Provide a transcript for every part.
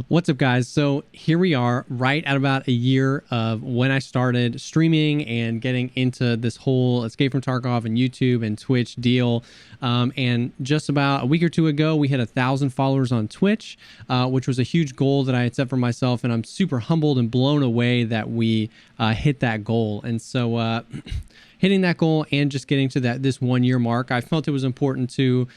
What's up, guys? So here we are, right at about a year of when I started streaming and getting into this whole Escape from Tarkov and YouTube and Twitch deal. And just about a week or two ago, we hit 1,000 followers on Twitch, which was a huge goal that I had set for myself. And I'm super humbled and blown away that we hit that goal. And so hitting that goal and just getting to this 1 year mark, I felt it was important to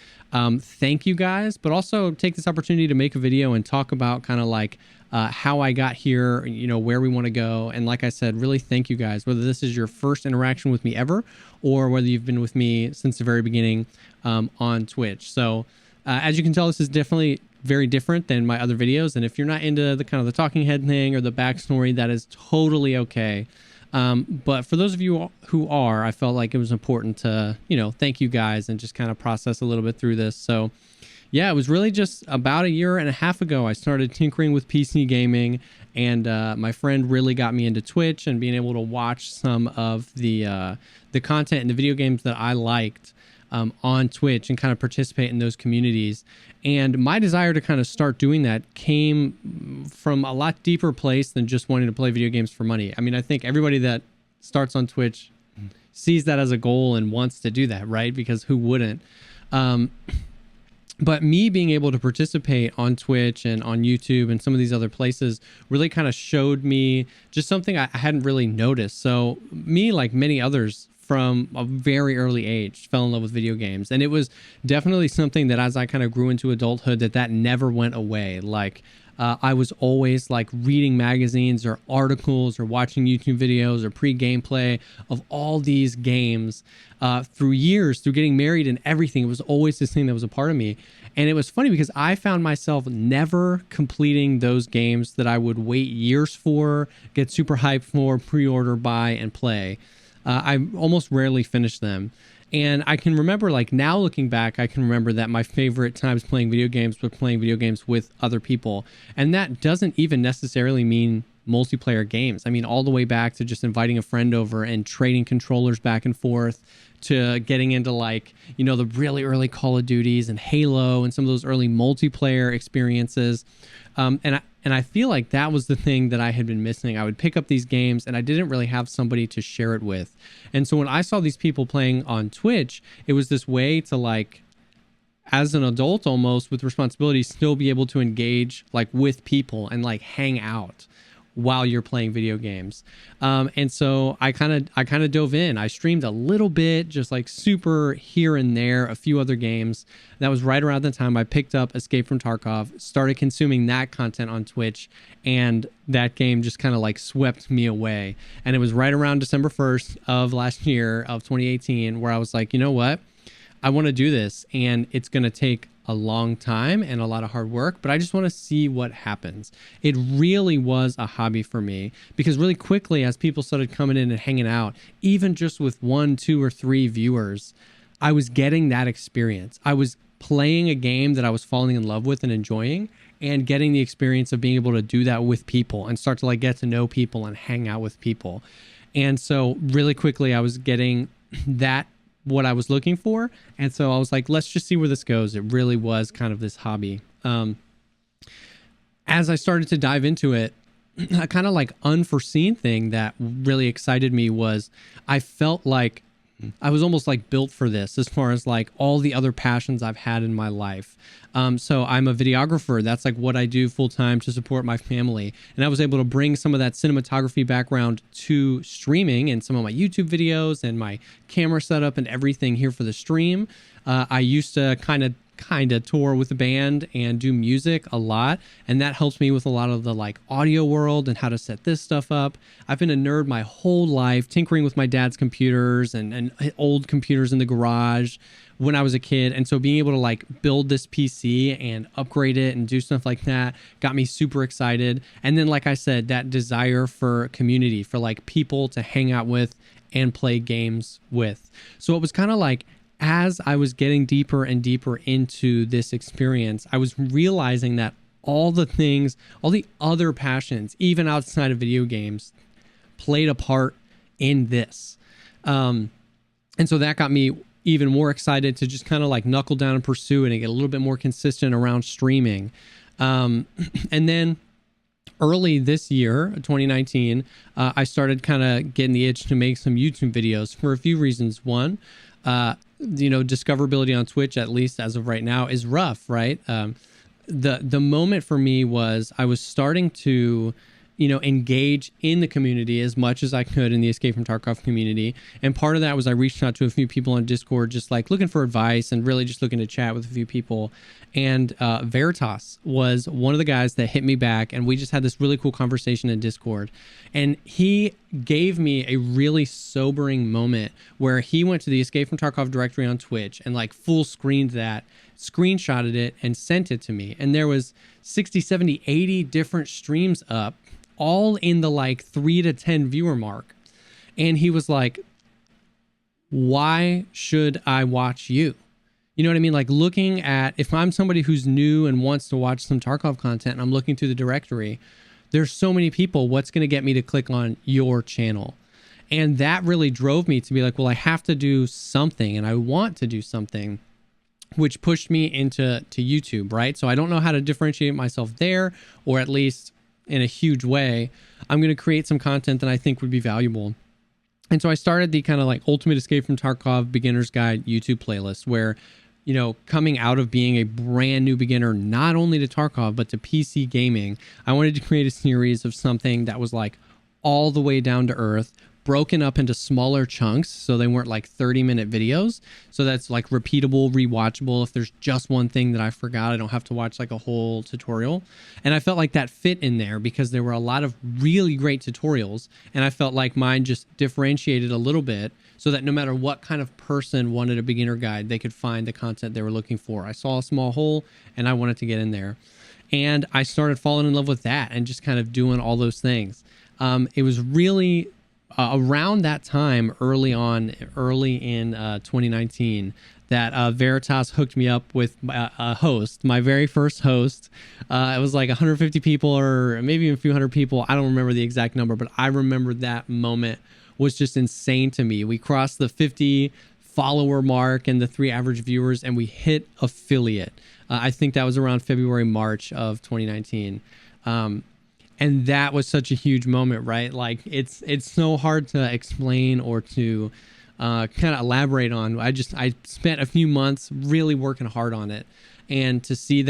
thank you guys, but also take this opportunity to make a video and talk about kind of like how I got here, you know, where we want to go. And like I said, really thank you guys, whether this is your first interaction with me ever or whether you've been with me since the very beginning on Twitch. So as you can tell, this is definitely very different than my other videos. And if you're not into the kind of the talking head thing or the backstory, that is totally okay. But for those of you who are, I felt like it was important to, you know, thank you guys and just kind of process a little bit through this. So yeah, it was really just about a year and a half ago, I started tinkering with PC gaming, and my friend really got me into Twitch and being able to watch some of the content and the video games that I liked on Twitch and kind of participate in those communities. And my desire to kind of start doing that came from a lot deeper place than just wanting to play video games for money. I mean, I think everybody that starts on Twitch sees that as a goal and wants to do that, right? Because who wouldn't? But me being able to participate on Twitch and on YouTube and some of these other places really kind of showed me just something I hadn't really noticed. So me, like many others, from a very early age, fell in love with video games. And it was definitely something that as I kind of grew into adulthood, that never went away. Like I was always like reading magazines or articles or watching YouTube videos or pre-gameplay of all these games through years, through getting married and everything. It was always this thing that was a part of me. And it was funny because I found myself never completing those games that I would wait years for, get super hyped for, pre-order, buy, and play. I almost rarely finish them. And I can remember, like now looking back, I can remember that my favorite times playing video games were playing video games with other people. And that doesn't even necessarily mean multiplayer games. I mean, all the way back to just inviting a friend over and trading controllers back and forth, to getting into like, you know, the really early Call of Duties and Halo and some of those early multiplayer experiences. And I feel like that was the thing that I had been missing. I would pick up these games and I didn't really have somebody to share it with. And so when I saw these people playing on Twitch, it was this way to, like, as an adult almost with responsibility, still be able to engage like with people and like hang out while you're playing video games. And so I kind of dove in. I streamed a little bit, just like super here and there, a few other games. That was right around the time I picked up Escape from Tarkov, started consuming that content on Twitch, and that game just kind of like swept me away. And it was right around December 1st of last year of 2018 where I was like, you know what? I want to do this, and it's going to take a long time and a lot of hard work, but I just want to see what happens. It really was a hobby for me because really quickly, as people started coming in and hanging out, even just with 1, 2, or 3 viewers, I was getting that experience. I was playing a game that I was falling in love with and enjoying, and getting the experience of being able to do that with people and start to like get to know people and hang out with people. And so really quickly, I was getting that what I was looking for. And so I was like, let's just see where this goes. It really was kind of this hobby. As I started to dive into it, a kind of like unforeseen thing that really excited me was I felt like I was almost like built for this as far as like all the other passions I've had in my life. So I'm a videographer. That's like what I do full time to support my family. And I was able to bring some of that cinematography background to streaming and some of my YouTube videos and my camera setup and everything here for the stream. I used to kind of tour with a band and do music a lot, and that helps me with a lot of the like audio world and how to set this stuff up. I've been a nerd my whole life, tinkering with my dad's computers and old computers in the garage when I was a kid. And so being able to like build this PC and upgrade it and do stuff like that got me super excited. And then, like I said, that desire for community, for like people to hang out with and play games with. So it was kind of like, as I was getting deeper and deeper into this experience, I was realizing that all the things, all the other passions, even outside of video games, played a part in this. And so that got me even more excited to just kind of like knuckle down and pursue it and get a little bit more consistent around streaming. And then early this year, 2019, I started kind of getting the itch to make some YouTube videos for a few reasons. One, discoverability on Twitch, at least as of right now, is rough, right? The moment for me was I was starting to engage in the community as much as I could in the Escape from Tarkov community. And part of that was I reached out to a few people on Discord, just like looking for advice and really just looking to chat with a few people. And Veritas was one of the guys that hit me back, and we just had this really cool conversation in Discord. And he gave me a really sobering moment where he went to the Escape from Tarkov directory on Twitch and like full screened that, screenshotted it, and sent it to me. And there was 60, 70, 80 different streams up, all in the like 3 to 10 viewer mark. And he was like, why should I watch you? You know what I mean? Like, looking at, if I'm somebody who's new and wants to watch some Tarkov content and I'm looking through the directory, there's so many people, what's going to get me to click on your channel? And that really drove me to be like, well, I have to do something, and I want to do something, which pushed me into YouTube, right? So I don't know how to differentiate myself there, or at least in a huge way. I'm going to create some content that I think would be valuable. And so I started the kind of like Ultimate Escape from Tarkov Beginner's Guide YouTube playlist, where, coming out of being a brand new beginner, not only to Tarkov, but to PC gaming, I wanted to create a series of something that was like all the way down to earth, broken up into smaller chunks, so they weren't like 30-minute videos. So that's like repeatable, rewatchable. If there's just one thing that I forgot, I don't have to watch like a whole tutorial. And I felt like that fit in there because there were a lot of really great tutorials, and I felt like mine just differentiated a little bit so that no matter what kind of person wanted a beginner guide, they could find the content they were looking for. I saw a small hole and I wanted to get in there. And I started falling in love with that and just kind of doing all those things. It was really around that time, early in 2019, that Veritas hooked me up with a host, my very first host. It was like 150 people or maybe a few hundred people. I don't remember the exact number, but I remember that moment was just insane to me. We crossed the 50 follower mark and the 3 average viewers, and we hit affiliate. I think that was around February, March of 2019. And that was such a huge moment, right? Like, it's so hard to explain or to kind of elaborate on. I spent a few months really working hard on it, and to see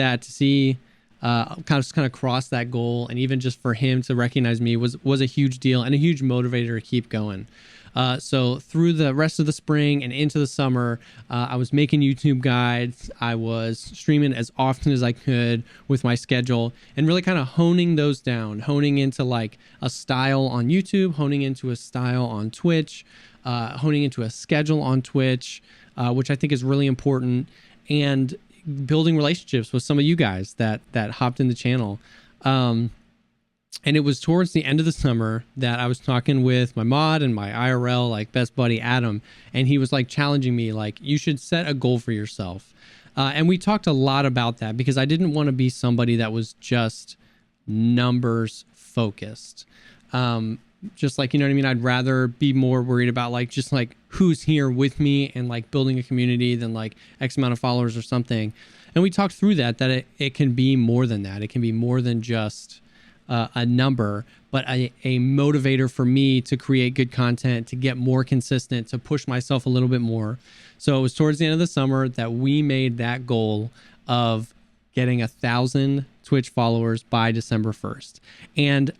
kind of cross that goal, and even just for him to recognize me was a huge deal and a huge motivator to keep going. So through the rest of the spring and into the summer, I was making YouTube guides. I was streaming as often as I could with my schedule, and really kind of honing those down, honing into like a style on YouTube, honing into a style on Twitch, honing into a schedule on Twitch, which I think is really important, and building relationships with some of you guys that hopped in the channel. And it was towards the end of the summer that I was talking with my mod and my IRL, like best buddy, Adam. And he was like challenging me, like, you should set a goal for yourself. And we talked a lot about that because I didn't want to be somebody that was just numbers focused. Just like, you know what I mean? I'd rather be more worried about like, just like who's here with me and like building a community than like X amount of followers or something. And we talked through that it can be more than that. It can be more than just a number, but a motivator for me to create good content, to get more consistent, to push myself a little bit more. So it was towards the end of the summer that we made that goal of getting 1,000 Twitch followers by December 1st. And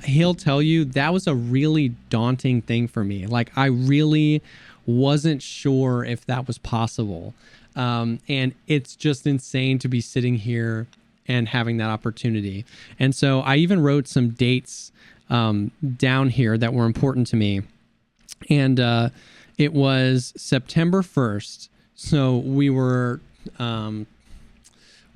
he'll tell you that was a really daunting thing for me. Like, I really wasn't sure if that was possible. And it's just insane to be sitting here and having that opportunity. And so I even wrote some dates down here that were important to me. And it was September 1st. So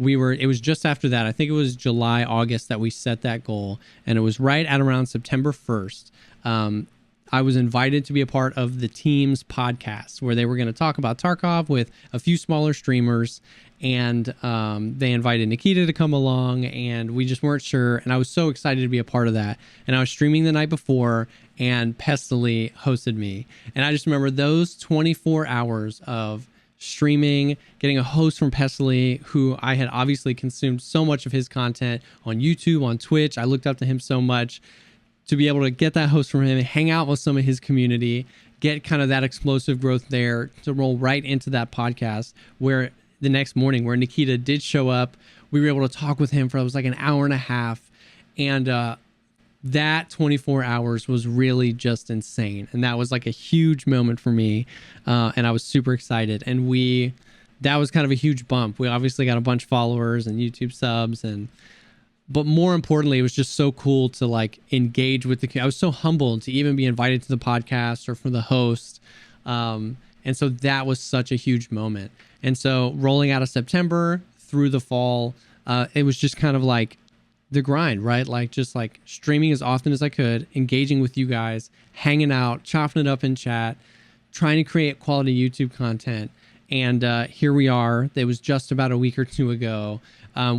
it was just after that. I think it was July, August that we set that goal. And it was right at around September 1st. I was invited to be a part of the team's podcast where they were going to talk about Tarkov with a few smaller streamers. And they invited Nikita to come along, and we just weren't sure. And I was so excited to be a part of that. And I was streaming the night before, and Pestily hosted me. And I just remember those 24 hours of streaming, getting a host from Pestily, who I had obviously consumed so much of his content on YouTube, on Twitch. I looked up to him so much. To be able to get that host from him, hang out with some of his community, get kind of that explosive growth there, to roll right into that podcast where the next morning where Nikita did show up, we were able to talk with him for, it was like an hour and a half. And that 24 hours was really just insane. And that was like a huge moment for me. And I was super excited. And that was kind of a huge bump. We obviously got a bunch of followers and YouTube subs, but more importantly, it was just so cool to like engage with I was so humbled to even be invited to the podcast or for the host. And so that was such a huge moment. And so rolling out of September through the fall, it was just kind of like the grind, right? Like just like streaming as often as I could, engaging with you guys, hanging out, chopping it up in chat, trying to create quality YouTube content. And here we are. It was just about a week or two ago.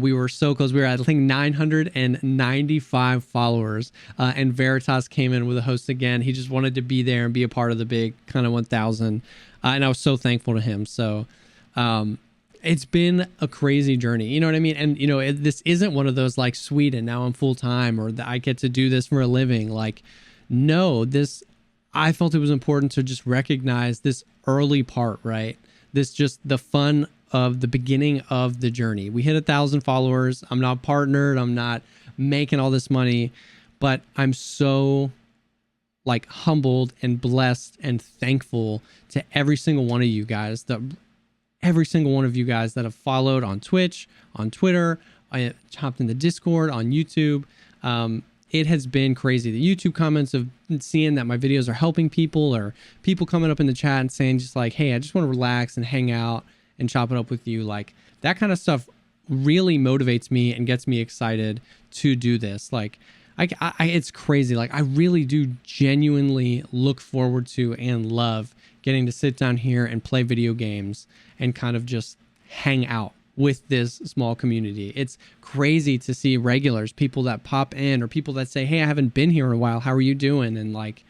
We were so close. We were at, I think, 995 followers. And Veritas came in with a host again. He just wanted to be there and be a part of the big kind of 1,000. And I was so thankful to him. So it's been a crazy journey. You know what I mean? And, this isn't one of those like, sweet, and now I'm full time, or that I get to do this for a living. Like, no, I felt it was important to just recognize this early part, right? This just the fun of the beginning of the journey. We hit 1,000 followers. I'm not partnered. I'm not making all this money, but I'm so like humbled and blessed and thankful to every single one of you guys, every single one of you guys that have followed on Twitch, on Twitter, I hopped in the Discord, on YouTube. It has been crazy. The YouTube comments of seeing that my videos are helping people, or people coming up in the chat and saying just like, hey, I just want to relax and hang out and chop it up with you. Like, that kind of stuff really motivates me and gets me excited to do this. Like, it's crazy. Like, I really do genuinely look forward to and love getting to sit down here and play video games and kind of just hang out with this small community. It's crazy to see regulars, people that pop in, or people that say, hey, I haven't been here in a while, how are you doing? And like,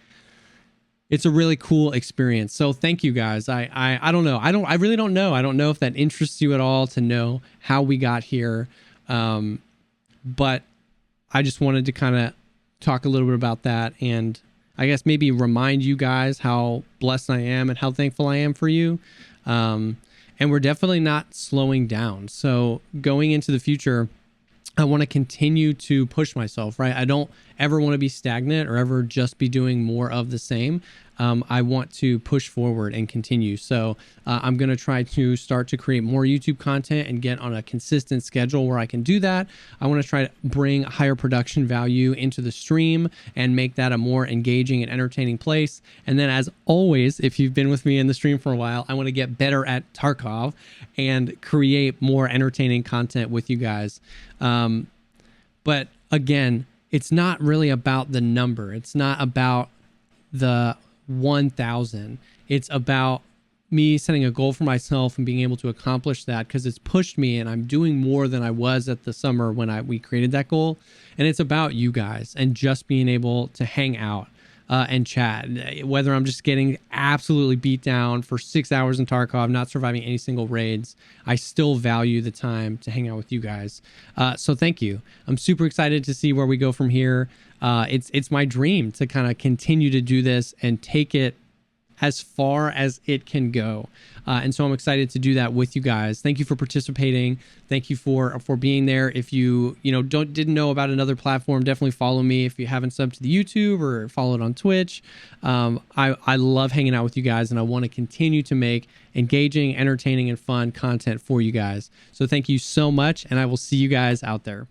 it's a really cool experience. So thank you guys. I don't know. I really don't know. I don't know if that interests you at all to know how we got here. But I just wanted to kind of talk a little bit about that, and I guess maybe remind you guys how blessed I am and how thankful I am for you. And we're definitely not slowing down. So going into the future, I want to continue to push myself, right? I don't ever want to be stagnant or ever just be doing more of the same. I want to push forward and continue. So I'm going to try to start to create more YouTube content and get on a consistent schedule where I can do that. I want to try to bring higher production value into the stream and make that a more engaging and entertaining place. And then, as always, if you've been with me in the stream for a while, I want to get better at Tarkov and create more entertaining content with you guys. But again, it's not really about the number. It's not about the 1,000. It's about me setting a goal for myself and being able to accomplish that, because it's pushed me and I'm doing more than I was at the summer when we created that goal. And it's about you guys and just being able to hang out and chat. Whether I'm just getting absolutely beat down for 6 hours in Tarkov, not surviving any single raids, I still value the time to hang out with you guys. So thank you. I'm super excited to see where we go from here. It's my dream to kind of continue to do this and take it as far as it can go. And so I'm excited to do that with you guys. Thank you for participating. Thank you for being there. If you didn't know about another platform, definitely follow me. If you haven't subbed to the YouTube or followed on Twitch, I love hanging out with you guys, and I want to continue to make engaging, entertaining, and fun content for you guys. So thank you so much, and I will see you guys out there.